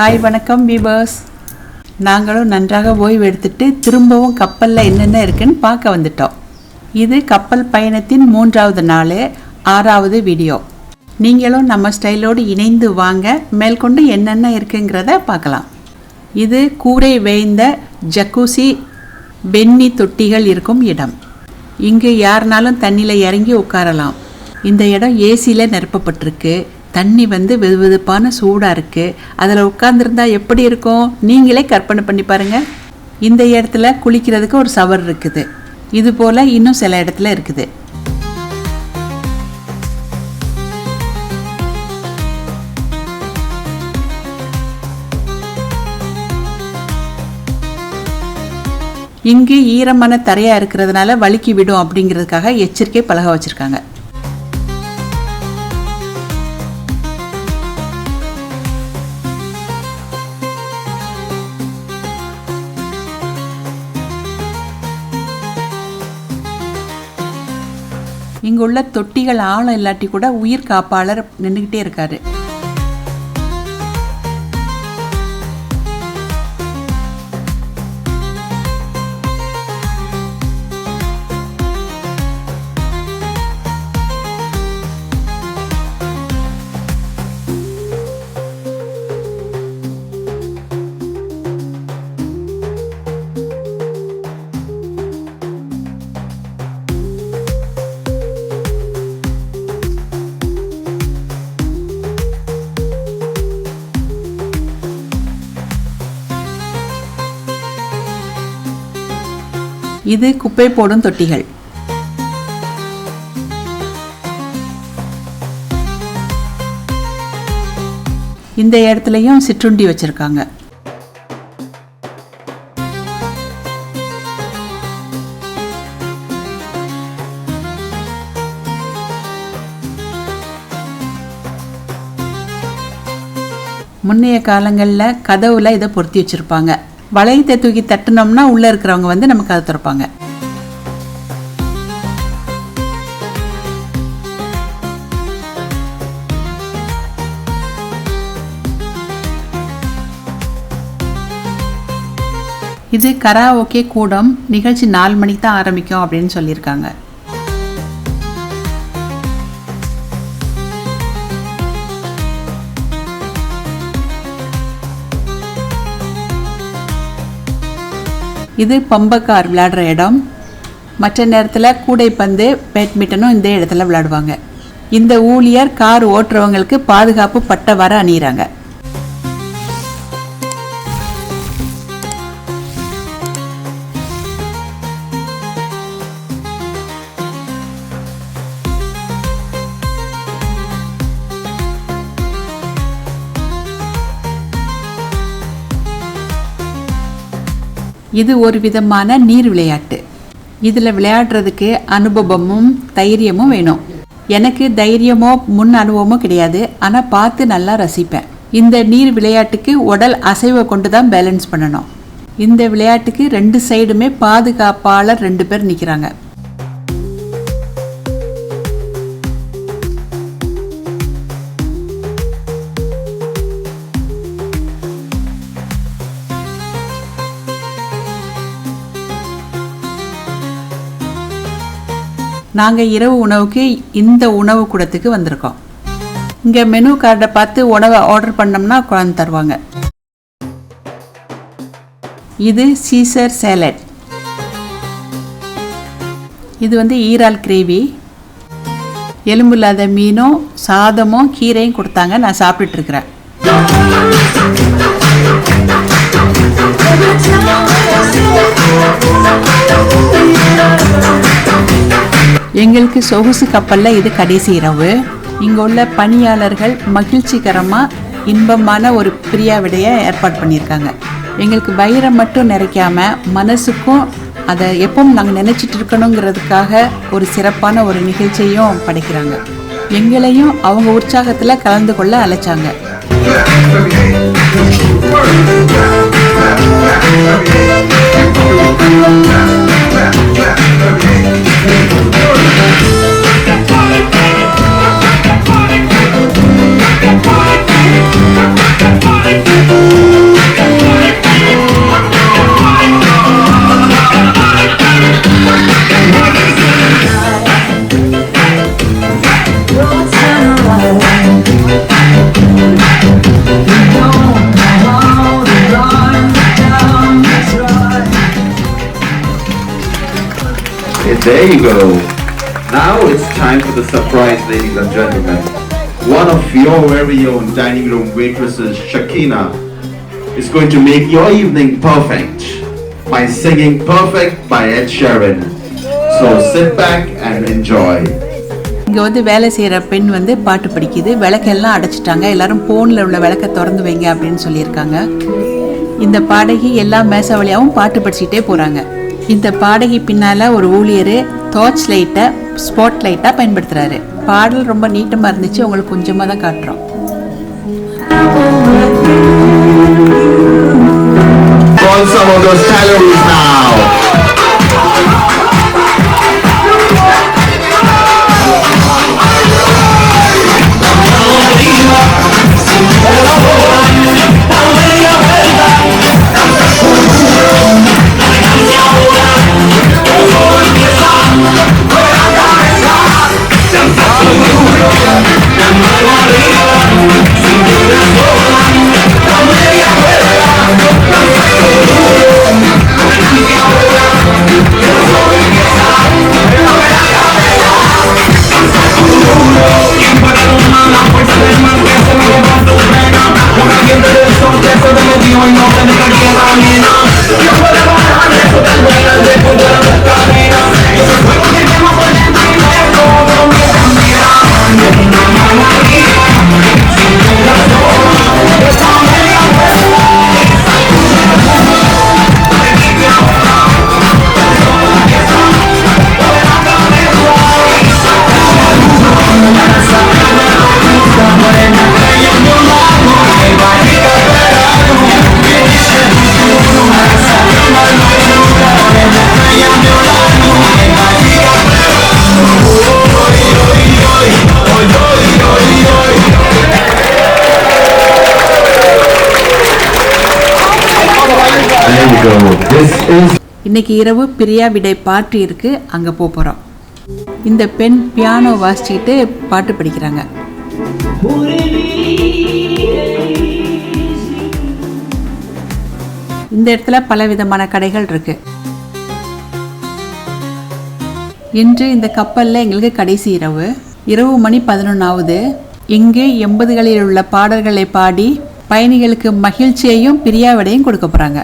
Hi வணக்கம் viewers. நாங்களும் நன்றாக ஓய்வு எடுத்துட்டு திரும்பவும் கப்பலில் என்னென்ன இருக்குன்னு பார்க்க வந்துட்டோம். இது கப்பல் பயணத்தின் 3வது நாள் 6வது வீடியோ. நீங்களும் நம்ம ஸ்டைலோடு இணைந்து வாங்க, மேற்கொண்டு என்னென்ன இருக்குங்கிறத பார்க்கலாம். இது கூரை வேய்ந்த ஜக்கூசி பென்னி தொட்டிகள் இருக்கும் இடம். இங்கு யாருனாலும் தண்ணியில் இறங்கி உட்காரலாம். இந்த இடம் ஏசியில் நிரப்பப்பட்டிருக்கு. தண்ணி வெதுவெதுப்பான சூடாக இருக்குது. அதில் உட்காந்துருந்தா எப்படி இருக்கும் நீங்களே கற்பனை பண்ணி பாருங்கள். இந்த இடத்துல குளிக்கிறதுக்கு ஒரு ஷவர் இருக்குது. இது போல் இன்னும் சில இடத்துல இருக்குது. இங்கு ஈரமான தரையாக இருக்கிறதுனால வழுக்கி விடும் அப்படிங்கிறதுக்காக எச்சரிக்கை பலகை வச்சுருக்காங்க. இங்குள்ள தொட்டிகள் ஆழம் இல்லாட்டி கூட உயிர் காப்பாளர் நின்றுக்கிட்டே இருக்காரு. இது குப்பை போடும் தொட்டிகள். இந்த இடத்துலயும் சிற்றுண்டி வச்சிருக்காங்க. முன்னைய காலங்களில் கதவுல இதை பொருத்தி வச்சிருப்பாங்க. வளையத்தை தூக்கி தட்டினோம்னா உள்ளே இருக்கிறவங்க நமக்கு அதை திறப்பாங்க. இது கராஓகே கூடம். நிகழ்ச்சி 4 மணிக்கு தான் ஆரம்பிக்கும் அப்படின்னு சொல்லியிருக்காங்க. இது பம்பக்கார் விளையாடுற இடம். மற்ற நேரத்தில் கூடைப்பந்து பேட்மிண்டனும் இந்த இடத்துல விளையாடுவாங்க. இந்த ஊழியர் கார் ஓட்டுறவங்களுக்கு பாதுகாப்பு பட்டை வர அணியிறாங்க. இது ஒரு விதமான நீர் விளையாட்டு. இதில் விளையாடுறதுக்கு அனுபவமும் தைரியமும் வேணும். எனக்கு தைரியமோ முன் அனுபவமோ கிடையாது, ஆனால் பார்த்து நல்லா ரசிப்பேன். இந்த நீர் விளையாட்டுக்கு உடல் அசைவை கொண்டு தான் பேலன்ஸ் பண்ணணும். இந்த விளையாட்டுக்கு 2 சைடுமே பாதுகாப்பாளர் 2 பேர் நிற்கிறாங்க. நாங்கள் இரவு உணவுக்கு இந்த உணவு கூடத்துக்கு வந்திருக்கோம். இங்கே மெனு கார்டை பார்த்து உணவை ஆர்டர் பண்ணோம்னா குழந்தை தருவாங்க. இது சீசர் சேலட். இது ஈரால் கிரேவி. எலும்பு இல்லாத மீனும் சாதமும் கீரையும் கொடுத்தாங்க. நான் சாப்பிட்டுட்டு இருக்கிறேன். எங்களுக்கு சொகுசு கப்பலில் இது கடைசி இரவு. இங்கே உள்ள பணியாளர்கள் மகிழ்ச்சிகரமாக இன்பமான ஒரு பிரியா விடையை ஏற்பாடு பண்ணியிருக்காங்க. எங்களுக்கு வயிறை மட்டும் நிறைக்காம மனசுக்கும் அதை எப்பவும் நாங்கள் நினச்சிட்டு இருக்கணுங்கிறதுக்காக ஒரு சிறப்பான ஒரு நிகழ்ச்சியும் படைக்கிறாங்க. எங்களையும் அவங்க உற்சாகத்தில் கலந்து கொள்ள அழைச்சாங்க. Bye. There you go. Now it's time for the surprise, ladies and gentlemen. One of your very own dining room waitresses, Shakina, is going to make your evening perfect by singing Perfect by Ed Sheeran. So sit back and enjoy. இங்கே வந்து வேலை செய்கிற பெண் வந்து பாட்டு படிக்குது. விளக்கெல்லாம் அடைச்சிட்டாங்க. எல்லாரும் ஃபோனில் உள்ள விளக்கை திறந்து வைங்க அப்படின்னு சொல்லியிருக்காங்க. இந்த பாடகி எல்லா மேசை வழியாகவும் பாட்டு படிச்சுட்டே போகிறாங்க. இந்த பாடகி பின்னால் ஒரு ஊழியர் டார்ச் லைட்டை ஸ்பாட் லைட்டாக பயன்படுத்துகிறாரு. பாடல் ரொம்ப நீட்டமாக இருந்துச்சு. உங்களுக்கு கொஞ்சமாக தான் காட்டுறோம். Some of those calories now. இன்னைக்கு இரவு பிரியா விடை பாட்டு இருக்கு. அங்க போறோம். இந்த பெண் பியானோ வாசிச்சுக்கிட்டு பாட்டு படிக்கிறாங்க. இந்த இடத்துல பல விதமான கடைகள் இருக்கு. இன்று இந்த கப்பல்ல எங்களுக்கு கடைசி இரவு மணி 11 ஆகுது. இங்கு 80களில் உள்ள பாடல்களை பாடி பயணிகளுக்கு மகிழ்ச்சியையும் பிரியாவிடையும் கொடுக்க போறாங்க.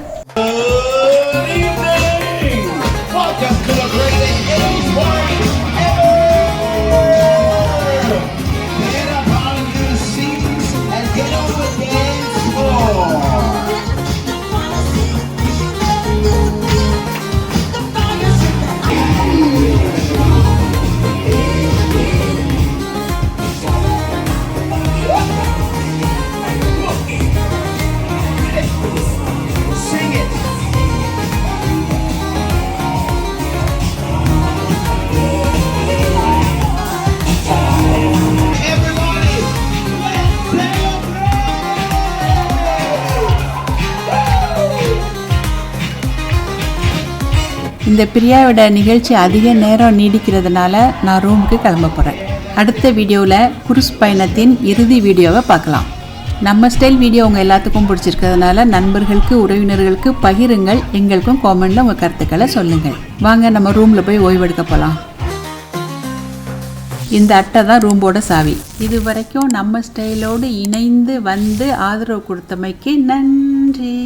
இந்த பிரியாவோட நிகழ்ச்சி அதிக நேரம் நீடிக்கிறதுனால நான் ரூமுக்கு கிளம்ப போகிறேன். அடுத்த வீடியோவில் குரூஸ் பயணத்தின் இறுதி வீடியோவை பார்க்கலாம். நம்ம ஸ்டைல் வீடியோ உங்கள் எல்லாத்துக்கும் பிடிச்சிருக்கிறதுனால நண்பர்களுக்கு உறவினர்களுக்கு பகிருங்கள். எங்களுக்கும் காமெண்டில் உங்கள் கருத்துக்களை சொல்லுங்கள். வாங்க நம்ம ரூமில் போய் ஓய்வெடுக்க போகலாம். இந்த அட்டை தான் ரூம்போட சாவி. இது வரைக்கும் நம்ம ஸ்டைலோடு இணைந்து வந்து ஆதரவு கொடுத்தமைக்கு நன்றி.